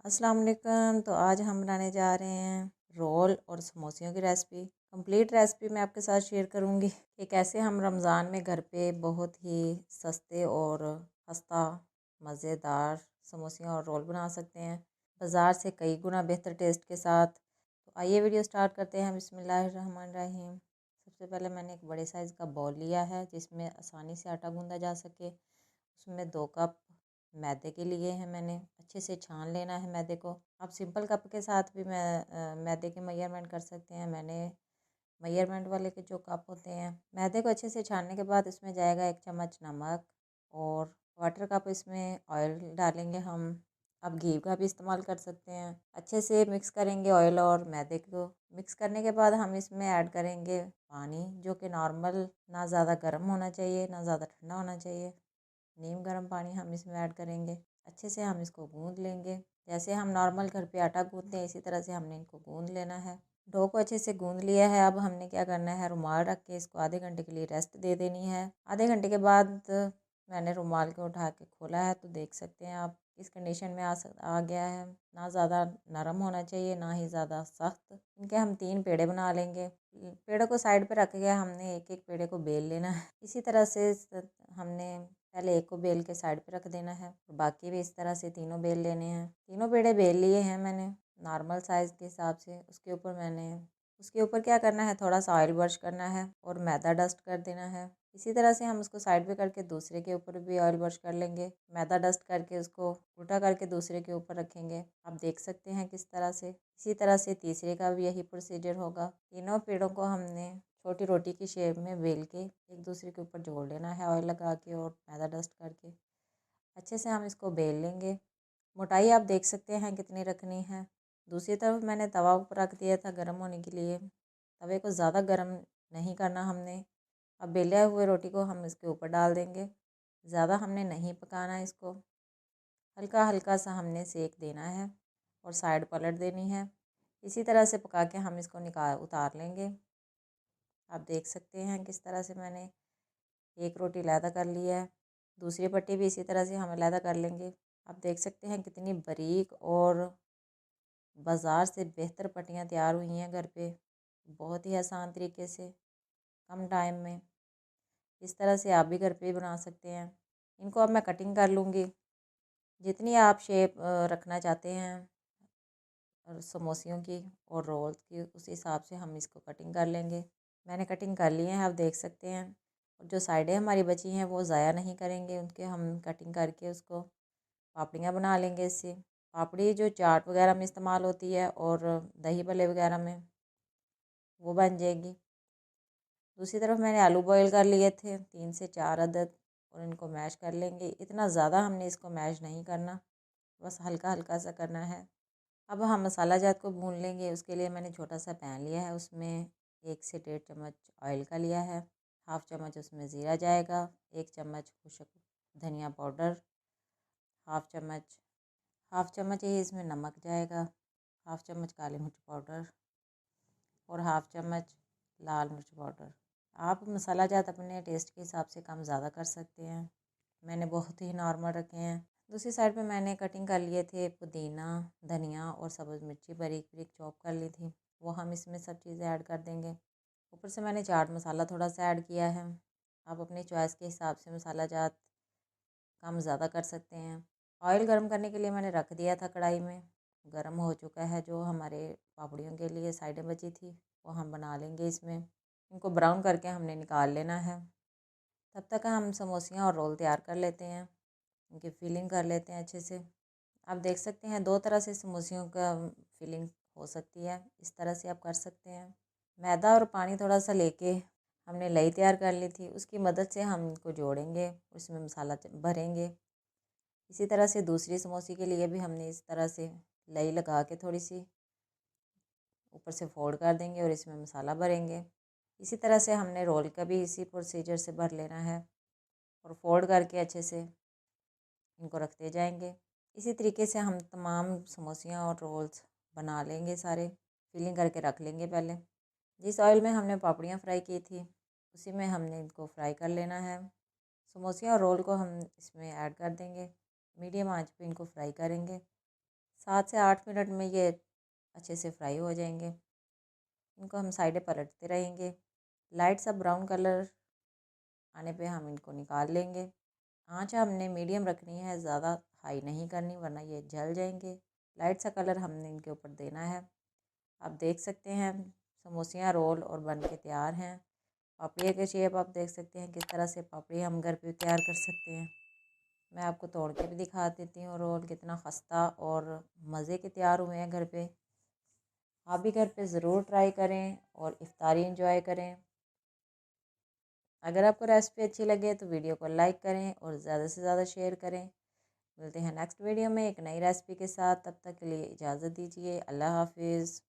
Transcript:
अस्सलाम वालेकुम। तो आज हम बनाने जा रहे हैं रोल और समोसियों की रेसिपी। कंप्लीट रेसिपी मैं आपके साथ शेयर करूंगी कि कैसे हम रमज़ान में घर पे बहुत ही सस्ते और सस्ता मज़ेदार समोसियाँ और रोल बना सकते हैं, बाज़ार से कई गुना बेहतर टेस्ट के साथ। तो आइए वीडियो स्टार्ट करते हैं। बिस्मिल्लाहिर्रहमानिर्रहीम। सबसे पहले मैंने एक बड़े साइज़ का बॉल लिया है जिसमें आसानी से आटा गूंदा जा सके। उसमें 2 कप मैदे के लिए है, मैंने अच्छे से छान लेना है मैदे को। आप सिंपल कप के साथ भी मैदे के मेजरमेंट कर सकते हैं। मैंने मेजरमेंट वाले के जो कप होते हैं, मैदे को अच्छे से छानने के बाद इसमें जाएगा 1 चम्मच नमक और वाटर कप इसमें ऑयल डालेंगे हम। अब घी का भी इस्तेमाल कर सकते हैं। अच्छे से मिक्स करेंगे ऑयल और मैदे को। मिक्स करने के बाद हम इसमें ऐड करेंगे पानी, जो कि नॉर्मल, ना ज़्यादा गर्म होना चाहिए ना ज़्यादा ठंडा होना चाहिए। नीम गर्म पानी हम इसमें ऐड करेंगे। अच्छे से हम इसको गूंद लेंगे। जैसे हम नॉर्मल घर पे आटा गूंदते हैं, इसी तरह से हमने इनको गूंद लेना है। डो को अच्छे से गूंद लिया है। अब हमने क्या करना है, रुमाल रख के इसको आधे घंटे के लिए रेस्ट दे देनी है। आधे घंटे के बाद मैंने रुमाल को उठा के खोला है, तो देख सकते हैं आप इस कंडीशन में आ गया है। ना ज़्यादा नरम होना चाहिए ना ही ज़्यादा सख्त। इनके हम 3 पेड़े बना लेंगे। पेड़ों को साइड पे रख के हमने एक एक पेड़े को बेल लेना है। इसी तरह से हमने पहले एक को बेल के साइड पे रख देना है, बाकी भी इस तरह से तीनों बेल लेने हैं। तीनों पेड़े बेल लिए हैं मैंने नॉर्मल साइज़ के हिसाब से। उसके ऊपर क्या करना है, थोड़ा सा ऑयल ब्रश करना है और मैदा डस्ट कर देना है। इसी तरह से हम उसको साइड पे करके दूसरे के ऊपर भी ऑयल ब्रश कर लेंगे। मैदा डस्ट करके उसको उल्टा करके दूसरे के ऊपर रखेंगे। आप देख सकते हैं किस तरह से। इसी तरह से तीसरे का भी यही प्रोसीजर होगा। तीनों पेड़ों को हमने छोटी रोटी की शेप में बेल के एक दूसरे के ऊपर जोड़ लेना है, ऑयल लगा के और मैदा डस्ट करके। अच्छे से हम इसको बेल लेंगे। मोटाई आप देख सकते हैं कितनी रखनी है। दूसरी तरफ मैंने तवा ऊपर रख दिया था गर्म होने के लिए। तवे को ज़्यादा गर्म नहीं करना हमने। अब बेले हुए रोटी को हम इसके ऊपर डाल देंगे। ज़्यादा हमने नहीं पकाना है इसको, हल्का हल्का सा हमने सेक देना है और साइड पलट देनी है। इसी तरह से पका के हम इसको उतार लेंगे। आप देख सकते हैं किस तरह से मैंने एक रोटी अलहदा कर लिया है। दूसरी पट्टी भी इसी तरह से हम अलहदा कर लेंगे। आप देख सकते हैं कितनी बारीक और बाज़ार से बेहतर पट्टियाँ तैयार हुई हैं घर पे, बहुत ही आसान तरीके से, कम टाइम में। इस तरह से आप भी घर पे बना सकते हैं। इनको अब मैं कटिंग कर लूँगी। जितनी आप शेप रखना चाहते हैं और समोसियों की और रोल्स की, उस हिसाब से हम इसको कटिंग कर लेंगे। मैंने कटिंग कर ली है, आप देख सकते हैं। और जो साइडें हमारी बची हैं वो ज़ाया नहीं करेंगे, उनके हम कटिंग करके उसको पापड़ियाँ बना लेंगे। इससे पापड़ी जो चाट वगैरह में इस्तेमाल होती है और दही भल्ले वगैरह में, वो बन जाएगी। दूसरी तरफ मैंने आलू बॉईल कर लिए थे 3 से 4 अदद, और इनको मैश कर लेंगे। इतना ज़्यादा हमने इसको मैश नहीं करना, बस हल्का हल्का सा करना है। अब हम मसाला जात को भून लेंगे। उसके लिए मैंने छोटा सा पैन लिया है, उसमें 1 से 1.5 चम्मच ऑयल का लिया है। हाफ़ चम्मच उसमें ज़ीरा जाएगा, 1 चम्मच खुशक धनिया पाउडर, हाफ़ चम्मच ही इसमें नमक जाएगा, हाफ़ चम्मच काली मिर्च पाउडर और हाफ़ चम्मच लाल मिर्च पाउडर। आप मसाला जात अपने टेस्ट के हिसाब से कम ज़्यादा कर सकते हैं। मैंने बहुत ही नॉर्मल रखे हैं। दूसरी साइड पे मैंने कटिंग कर लिए थे पुदीना, धनिया और सब्ज़ मिर्ची बारीक बारीक चॉप कर ली थी, वो हम इसमें सब चीज़ें ऐड कर देंगे। ऊपर से मैंने चाट मसाला थोड़ा सा ऐड किया है। आप अपनी चॉइस के हिसाब से मसाला जात कम ज़्यादा कर सकते हैं। ऑयल गर्म करने के लिए मैंने रख दिया था कढ़ाई में, गर्म हो चुका है। जो हमारे पापड़ियों के लिए साइडें बची थी वो हम बना लेंगे इसमें। इनको ब्राउन करके हमने निकाल लेना है। तब तक हम समोसियाँ और रोल तैयार कर लेते हैं, इनकी फिलिंग कर लेते हैं अच्छे से। आप देख सकते हैं 2 तरह से समोसियों का फिलिंग हो सकती है, इस तरह से आप कर सकते हैं। मैदा और पानी थोड़ा सा लेके हमने लई तैयार कर ली थी, उसकी मदद से हम इनको जोड़ेंगे, उसमें मसाला भरेंगे। इसी तरह से दूसरी समोसी के लिए भी हमने इस तरह से लई लगा के थोड़ी सी ऊपर से फोल्ड कर देंगे और इसमें मसाला भरेंगे। इसी तरह से हमने रोल का भी इसी प्रोसीजर से भर लेना है और फोल्ड करके अच्छे से इनको रखते जाएंगे। इसी तरीके से हम तमाम समोसियाँ और रोल्स बना लेंगे सारे, फिलिंग करके रख लेंगे। पहले जिस ऑयल में हमने पापड़ियाँ फ्राई की थी उसी में हमने इनको फ्राई कर लेना है। समोसियाँ और रोल को हम इसमें ऐड कर देंगे, मीडियम आंच पे इनको फ्राई करेंगे। 7 से 8 मिनट में ये अच्छे से फ्राई हो जाएंगे। इनको हम साइडें पलटते रहेंगे। लाइट सा ब्राउन कलर आने पे हम इनको निकाल लेंगे। आँच हमने मीडियम रखनी है, ज़्यादा हाई नहीं करनी वरना ये जल जाएंगे। लाइट सा कलर हमने इनके ऊपर देना है। आप देख सकते हैं समोसियाँ रोल और बन के तैयार हैं। पापड़ी के शेप आप देख सकते हैं किस तरह से पापड़ी हम घर पे तैयार कर सकते हैं। मैं आपको तोड़ के भी दिखा देती हूँ रोल कितना खस्ता और मज़े के तैयार हुए हैं घर पे। आप भी घर पे ज़रूर ट्राई करें और इफ्तारी एंजॉय करें। अगर आपको रेसिपी अच्छी लगे तो वीडियो को लाइक करें और ज़्यादा से ज़्यादा शेयर करें। मिलते हैं नेक्स्ट वीडियो में एक नई रेसिपी के साथ। तब तक के लिए इजाज़त दीजिए। अल्लाह हाफिज़।